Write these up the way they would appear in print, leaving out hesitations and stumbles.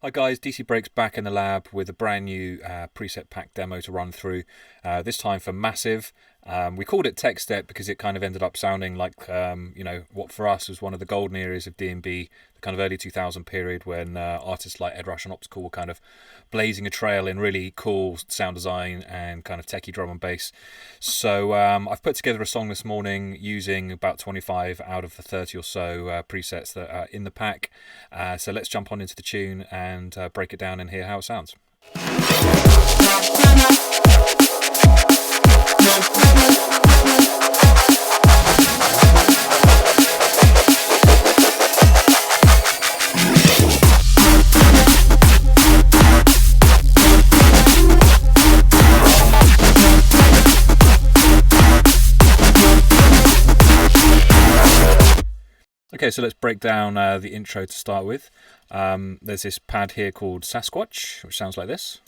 Hi guys, DC Breaks back in the lab with a brand new preset pack demo to run through, this time for Massive. We called it Tech Step because it kind of ended up sounding like, what for us was one of the golden eras of DnB, the kind of early 2000 period when artists like Ed Rush and Optical were kind of blazing a trail in really cool sound design and kind of techie drum and bass. So I've put together a song this morning using about 25 out of the 30 or so presets that are in the pack. So let's jump on into the tune and break it down and hear how it sounds. Okay, so let's break down the intro to start with. There's this pad here called Sasquatch, which sounds like this.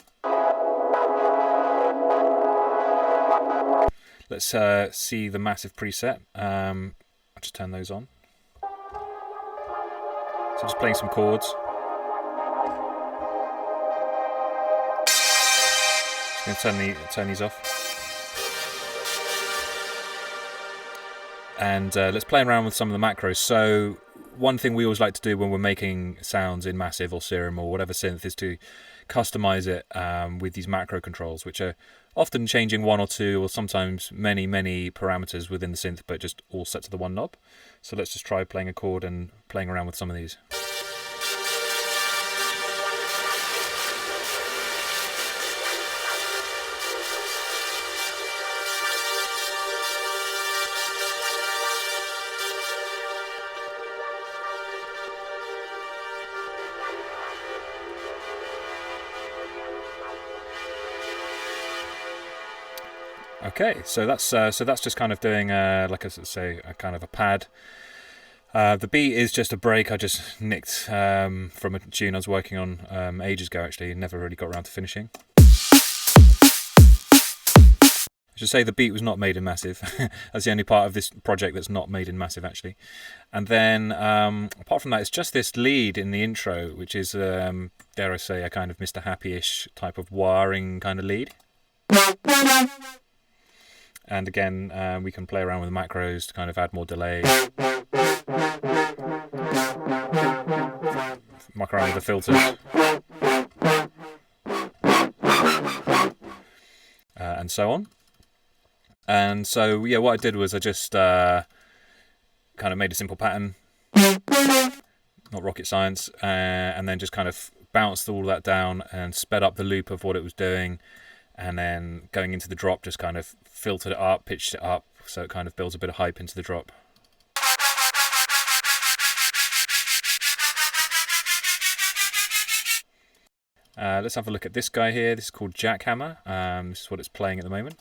Let's see the Massive preset. I'll just turn those on. So just playing some chords. Just going to turn these off. And let's play around with some of the macros. So one thing we always like to do when we're making sounds in Massive or Serum or whatever synth is to customize it with these macro controls, which are often changing one or two or sometimes many parameters within the synth, but just all set to the one knob. So let's just try playing a chord and playing around with some of these. Okay, so that's just kind of doing like I say, a kind of a pad. The beat is just a break I just nicked from a tune I was working on ages ago. Actually, never really got around to finishing. I should say the beat was not made in Massive. That's the only part of this project that's not made in Massive, actually. And then apart from that, it's just this lead in the intro, which is dare I say a kind of Mr. Happy-ish type of wiring kind of lead. And again, we can play around with the macros to kind of add more delay. Muck around with the filters. And so on. And so, yeah, what I did was I just kind of made a simple pattern. Not rocket science. And then just kind of bounced all that down and sped up the loop of what it was doing. And then going into the drop, just kind of filtered it up, pitched it up, so it kind of builds a bit of hype into the drop. Let's have a look at this guy here. This is called Jackhammer. This is what it's playing at the moment.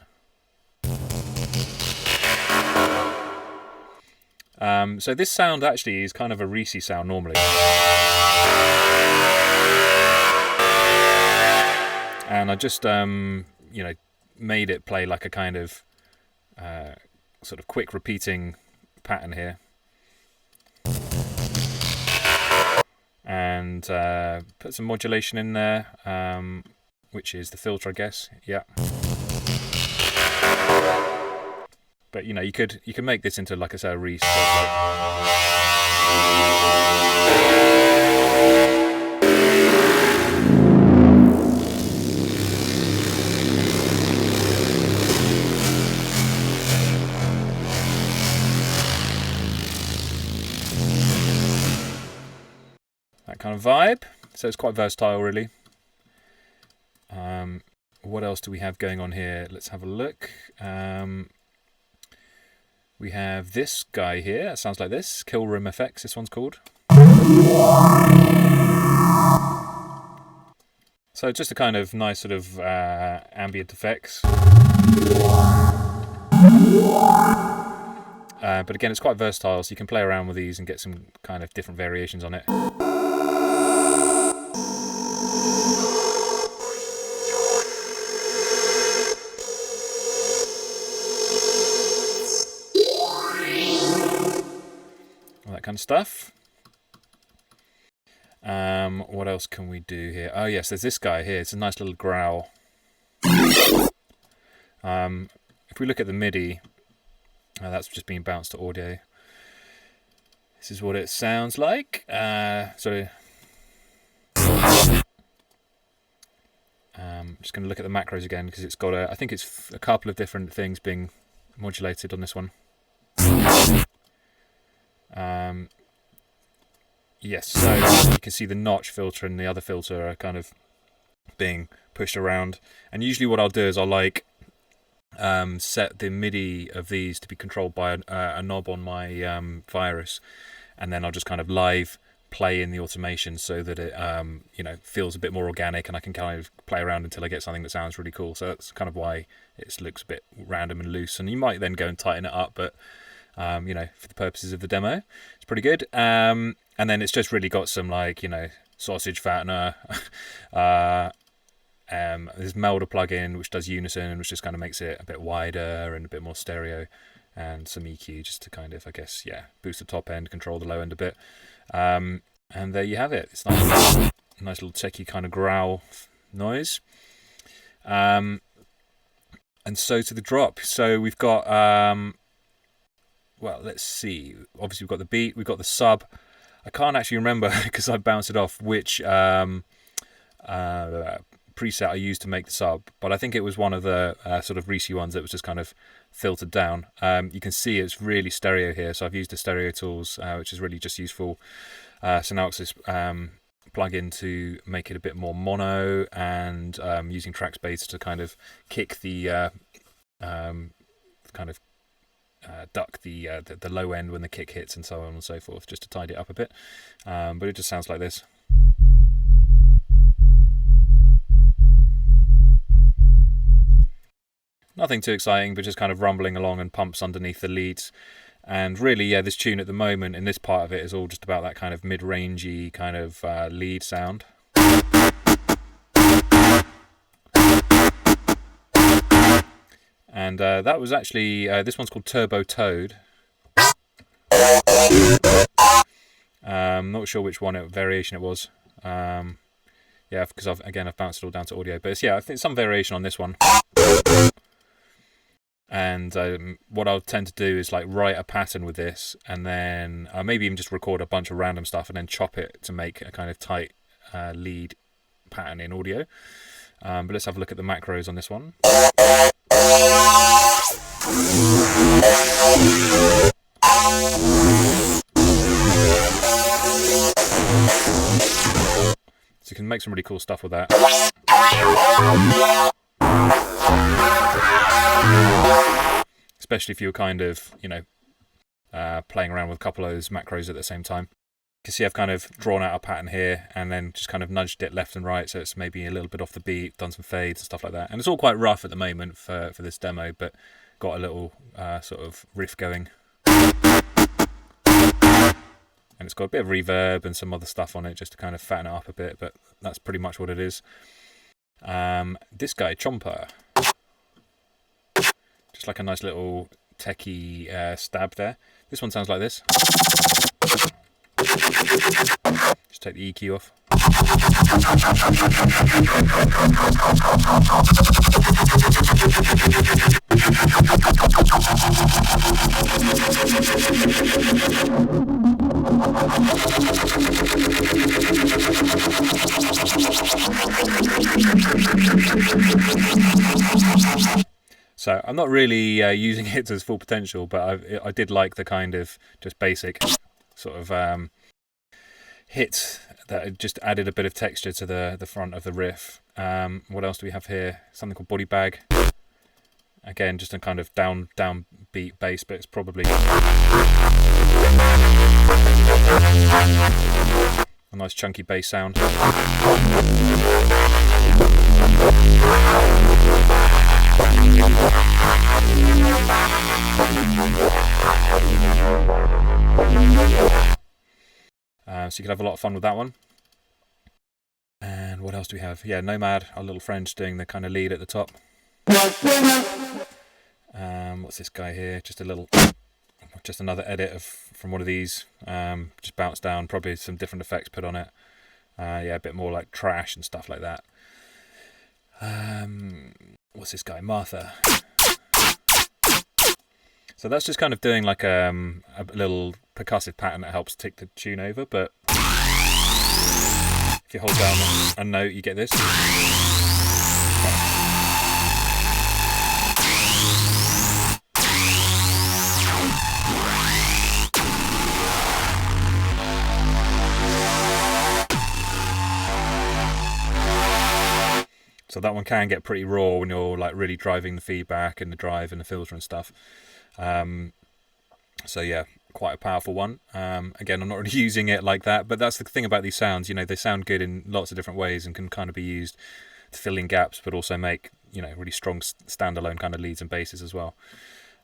So this sound actually is kind of a Reese sound normally. And I just, made it play like a kind of sort of quick repeating pattern here. And put some modulation in there, which is the filter, I guess. Yeah. But you can make this into, like I say, a Reese. That kind of vibe. So it's quite versatile, really. What else do we have going on here? Let's have a look. We have this guy here. It sounds like this. Kill Room FX, this one's called. So just a kind of nice sort of ambient effects. But again, it's quite versatile, so you can play around with these and get some kind of different variations on it. All that kind of stuff. what else can we do here? Oh yes, there's this guy here. It's a nice little growl. If we look at the MIDI, that's just being bounced to audio. This is what it sounds like. Sorry. I'm just going to look at the macros again because it's got I think it's a couple of different things being modulated on this one. Yes, so you can see the notch filter and the other filter are kind of being pushed around. And usually what I'll do is I'll like set the MIDI of these to be controlled by a knob on my virus, and then I'll just kind of live play in the automation so that it feels a bit more organic, and I can kind of play around until I get something that sounds really cool. So that's kind of why it looks a bit random and loose, and you might then go and tighten it up, but for the purposes of the demo, it's pretty good. And then it's just really got some sausage fattener. There's Melder plugin which does unison, which just kind of makes it a bit wider and a bit more stereo, and some EQ just to kind of, I guess, boost the top end, control the low end a bit. And there you have it. It's nice little techie kind of growl noise. And so to the drop. So we've got let's see. Obviously we've got the beat, we've got the sub. I can't actually remember because I bounced it off which preset I used to make the sub, but I think it was one of the sort of Reese ones that was just kind of filtered down. You can see it's really stereo here, so I've used the stereo tools, which is really just useful Synopsys plugin to make it a bit more mono, and using Trackspace to kind of kick the duck the low end when the kick hits, and so on and so forth, just to tidy it up a bit. But it just sounds like this. Nothing too exciting, but just kind of rumbling along and pumps underneath the leads. And really, this tune at the moment, in this part of it, is all just about that kind of mid-rangey kind of lead sound. And that was actually, this one's called Turbo Toad. Not sure which variation it was. Because I've bounced it all down to audio. But I think some variation on this one. And what I'll tend to do is like write a pattern with this, and then maybe even just record a bunch of random stuff and then chop it to make a kind of tight lead pattern in audio. But let's have a look at the macros on this one. So you can make some really cool stuff with that. Especially if you're kind of, playing around with a couple of those macros at the same time. You can see I've kind of drawn out a pattern here and then just kind of nudged it left and right, so it's maybe a little bit off the beat, done some fades and stuff like that. And it's all quite rough at the moment for this demo, but got a little sort of riff going. And it's got a bit of reverb and some other stuff on it just to kind of fatten it up a bit, but that's pretty much what it is. This guy, Chomper. Just like a nice little techie stab there. This one sounds like this. Just take the EQ off. So I'm not really using it to its full potential, but I did like the kind of just basic sort of hit that just added a bit of texture to the front of the riff. What else do we have here? Something called Body Bag. Again, just a kind of downbeat bass, but it's probably a nice chunky bass sound. So you can have a lot of fun with that one. And what else do we have? Yeah, Nomad, our little friend, doing the kind of lead at the top. What's this guy here? Just another edit from one of these. Just bounced down, probably some different effects put on it. Yeah, a bit more like trash and stuff like that. What's this guy? Martha. So that's just kind of doing like a little percussive pattern that helps tick the tune over, but if you hold down a note, you get this. So that one can get pretty raw when you're like really driving the feedback and the drive and the filter and stuff. So yeah, quite a powerful one. Again, I'm not really using it like that, but that's the thing about these sounds. You know, they sound good in lots of different ways and can kind of be used to fill in gaps, but also make, you know, really strong standalone kind of leads and basses as well.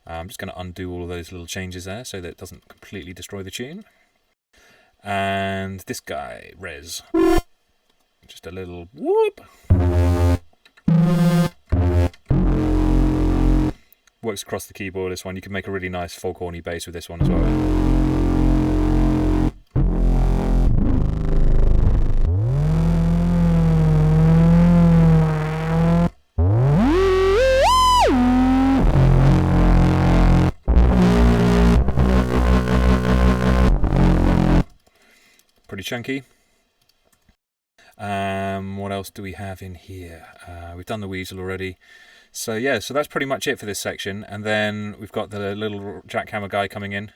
I'm just going to undo all of those little changes there so that it doesn't completely destroy the tune. And this guy, Res. Just a little whoop. Works across the keyboard, this one. You can make a really nice foghorny bass with this one as well. Pretty chunky. What else do we have in here? We've done the weasel already. So yeah, so that's pretty much it for this section. And then we've got the little jackhammer guy coming in.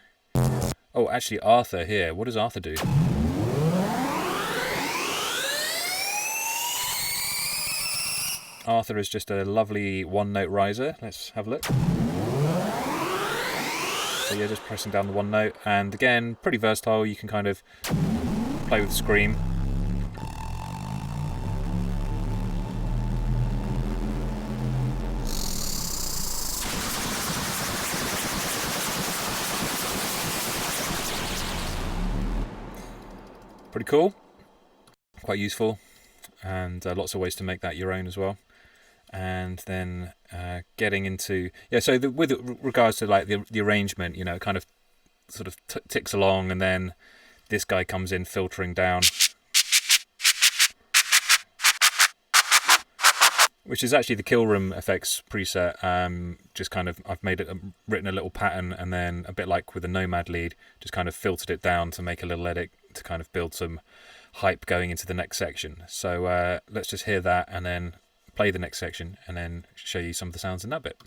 Oh, actually Arthur here. What does Arthur do? Arthur is just a lovely one-note riser. Let's have a look. So yeah, just pressing down the one note. And again, pretty versatile. You can kind of play with scream. Pretty cool, quite useful, and lots of ways to make that your own as well. And then getting into, yeah, so with regards to like the arrangement, you know, it kind of sort of ticks along, and then this guy comes in filtering down, which is actually the Kill Room Effects preset. Just kind of, I've made it, written a little pattern, and then a bit like with the Nomad lead, just kind of filtered it down to make a little edit to kind of build some hype going into the next section. So let's just hear that and then play the next section and then show you some of the sounds in that bit.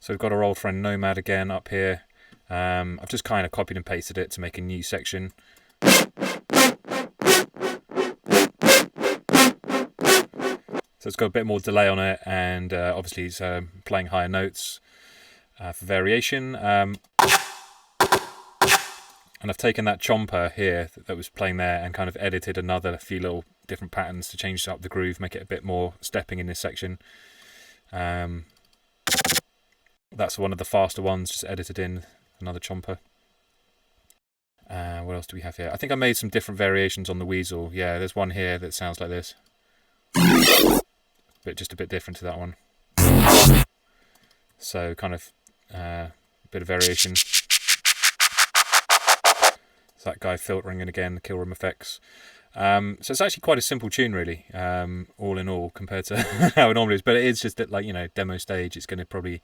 So we've got our old friend Nomad again up here. I've just kind of copied and pasted it to make a new section. So it's got a bit more delay on it, and obviously it's playing higher notes for variation. And I've taken that chomper here that was playing there and kind of edited another few little different patterns to change up the groove, make it a bit more stepping in this section. That's one of the faster ones, just edited in another chomper. What else do we have here? I think I made some different variations on the weasel. Yeah, there's one here that sounds like this. But just a bit different to that one. So kind of a bit of variation. It's that guy filtering in again, the Kill Room Effects. So it's actually quite a simple tune, really, all in all, compared to how it normally is. But it is just that, like, you know, demo stage, it's going to probably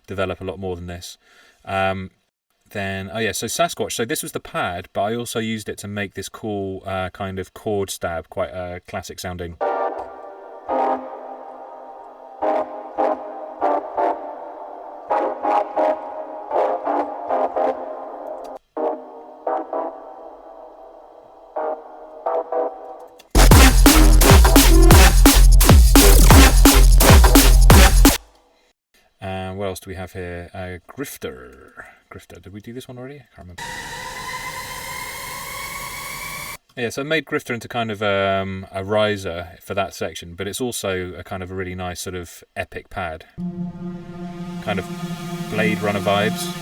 develop a lot more than this. Then, oh yeah, so Sasquatch. So this was the pad, but I also used it to make this cool kind of chord stab, quite classic sounding. What else do we have here? Grifter. Did we do this one already? I can't remember. Yeah, so I made Grifter into kind of a riser for that section, but it's also a kind of a really nice sort of epic pad. Kind of Blade Runner vibes.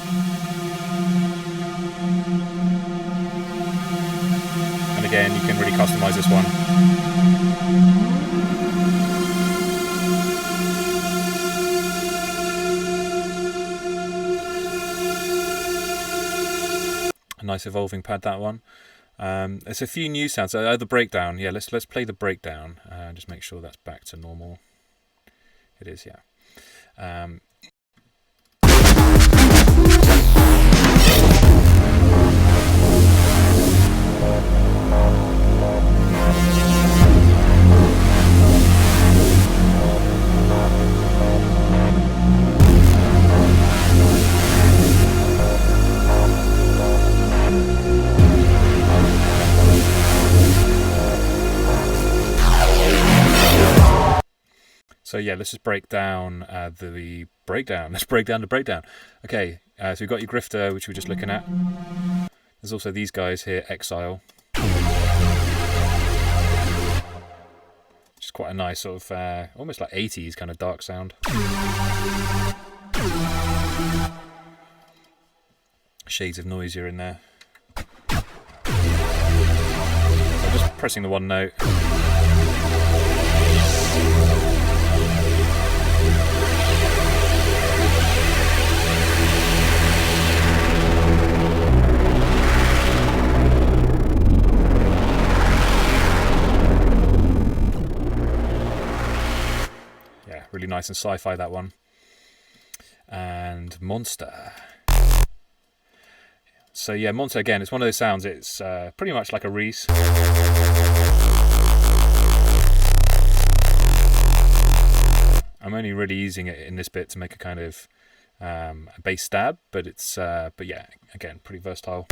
again, you can really customize this one. A nice evolving pad, that one. There's a few new sounds. The breakdown. Yeah, let's play the breakdown. Just make sure that's back to normal. It is, yeah. So yeah, let's just break down the breakdown. Let's break down the breakdown. Okay, so we've got your grifter, which we're just looking at. There's also these guys here, Exile. Which is quite a nice sort of, almost like 80s kind of dark sound. Shades of noisier in there. So I'm just pressing the one note. Really nice and sci-fi, that one. And Monster. So yeah, Monster again, it's one of those sounds, it's pretty much like a Reese. I'm only really using it in this bit to make a kind of a bass stab, but it's but yeah, again, pretty versatile.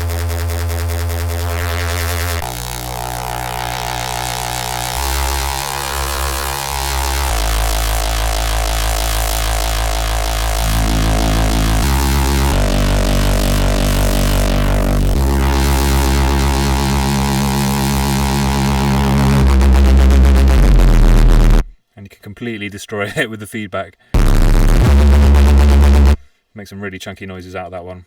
Completely destroy it with the feedback. Make some really chunky noises out of that one.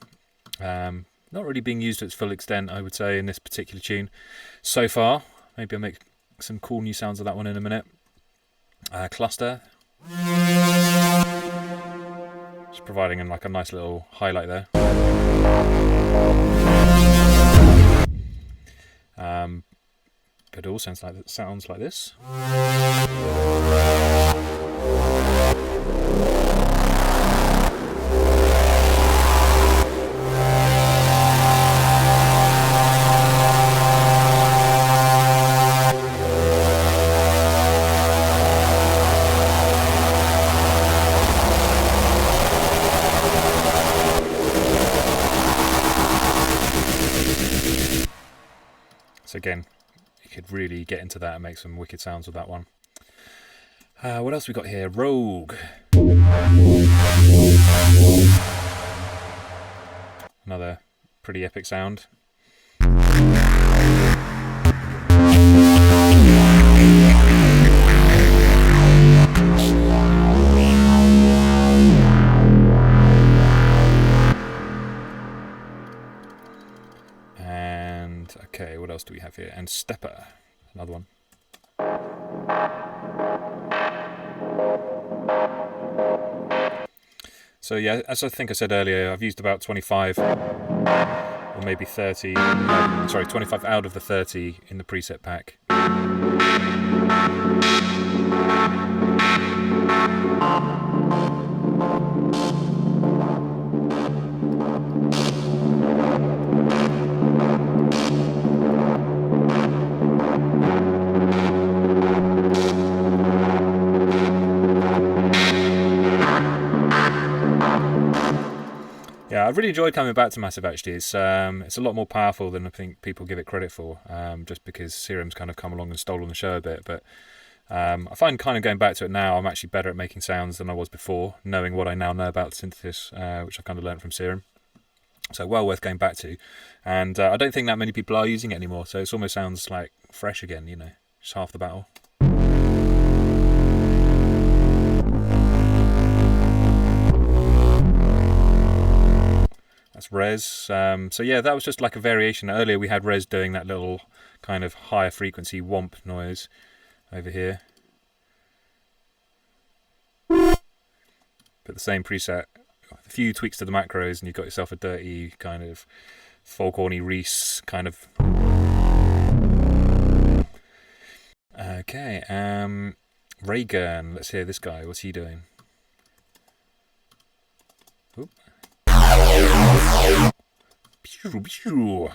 Not really being used to its full extent, I would say, in this particular tune so far. Maybe I'll make some cool new sounds of that one in a minute. Cluster. Just providing like a nice little highlight there. But it all sounds like this. So again, you could really get into that and make some wicked sounds with that one. What else we got here? Rogue. Another pretty epic sound. And okay, what else do we have here? And Stepper, another one. So yeah, as I think I said earlier, I've used about 25 or maybe 30, sorry, 25 out of the 30 in the preset pack. Yeah, I've really enjoyed coming back to Massive, actually. It's a lot more powerful than I think people give it credit for, just because Serum's kind of come along and stolen the show a bit. But I find kind of going back to it now, I'm actually better at making sounds than I was before, knowing what I now know about synthesis, which I kind of learned from Serum. So well worth going back to. And I don't think that many people are using it anymore, so it almost sounds like fresh again, you know, just half the battle. That's Res. So yeah, that was just like a variation. Earlier we had Res doing that little kind of higher frequency womp noise over here. But the same preset, a few tweaks to the macros, and you've got yourself a dirty kind of Foghorny Reese kind of. Okay, Raygun. Let's hear this guy. What's he doing? Oop.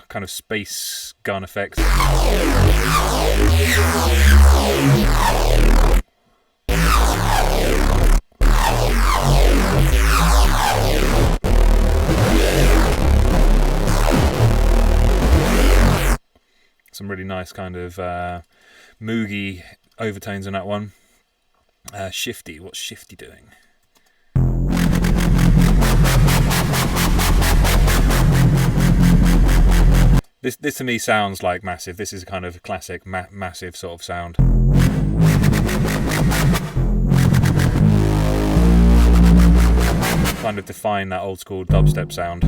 Kind of space gun effect. Some really nice kind of moogie overtones in that one. Shifty. What's Shifty doing? This to me sounds like Massive. This is kind of a classic Massive sort of sound. Kind of define that old school dubstep sound.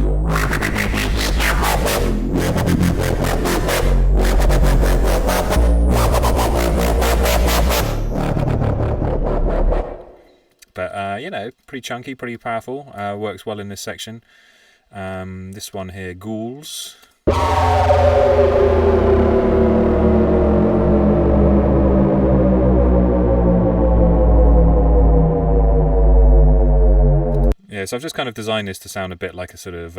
But you know, pretty chunky, pretty powerful. Works well in this section. This one here, Ghouls. Yeah, so I've just kind of designed this to sound a bit like a sort of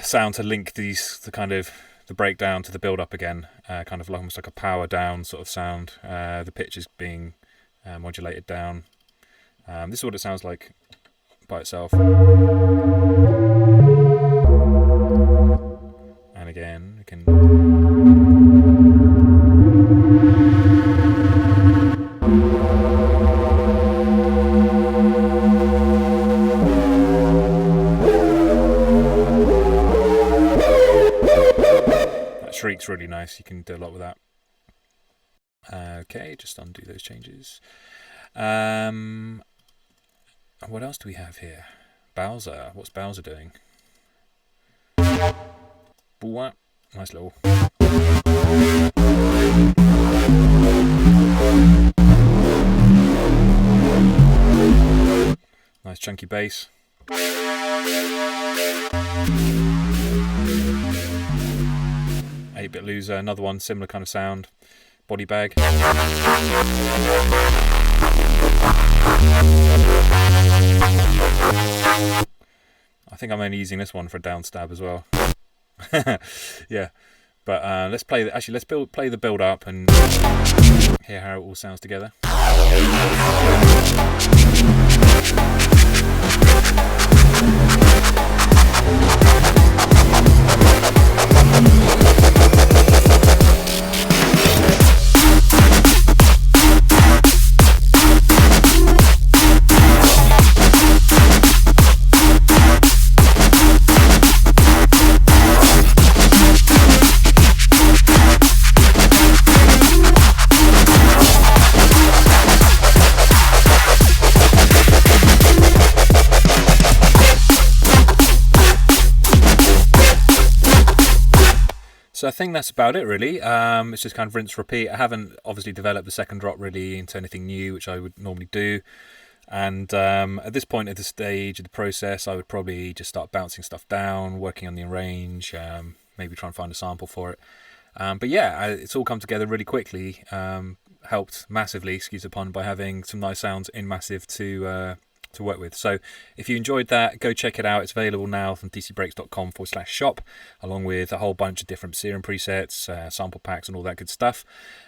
sound to link the kind of the breakdown to the build up again, kind of almost like a power down sort of sound. The pitch is being modulated down. This is what it sounds like by itself. And again, we can. That shriek's really nice. You can do a lot with that. Okay, just undo those changes. What else do we have here? Bowser. What's Bowser doing? Nice little. Nice chunky bass. 8-Bit Loser, another one, similar kind of sound. Body bag. I think I'm only using this one for a down stab as well. Yeah, but let's play. Actually, let's play the build up and hear how it all sounds together. So I think that's about it really. It's just kind of rinse repeat. I haven't obviously developed the second drop really into anything new, which I would normally do. And at this point at the stage of the process, I would probably just start bouncing stuff down, working on the arrange, maybe try and find a sample for it. But yeah, it's all come together really quickly. Helped massively, excuse the pun, by having some nice sounds in Massive to work with. So if you enjoyed that, go check it out. It's available now from dcbreaks.com/shop, along with a whole bunch of different serum presets, sample packs and all that good stuff.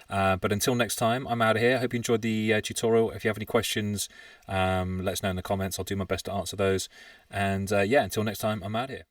But until next time, I'm out of here. I hope you enjoyed the tutorial. If you have any questions, let us know in the comments. I'll do my best to answer those. And yeah, until next time, I'm out of here.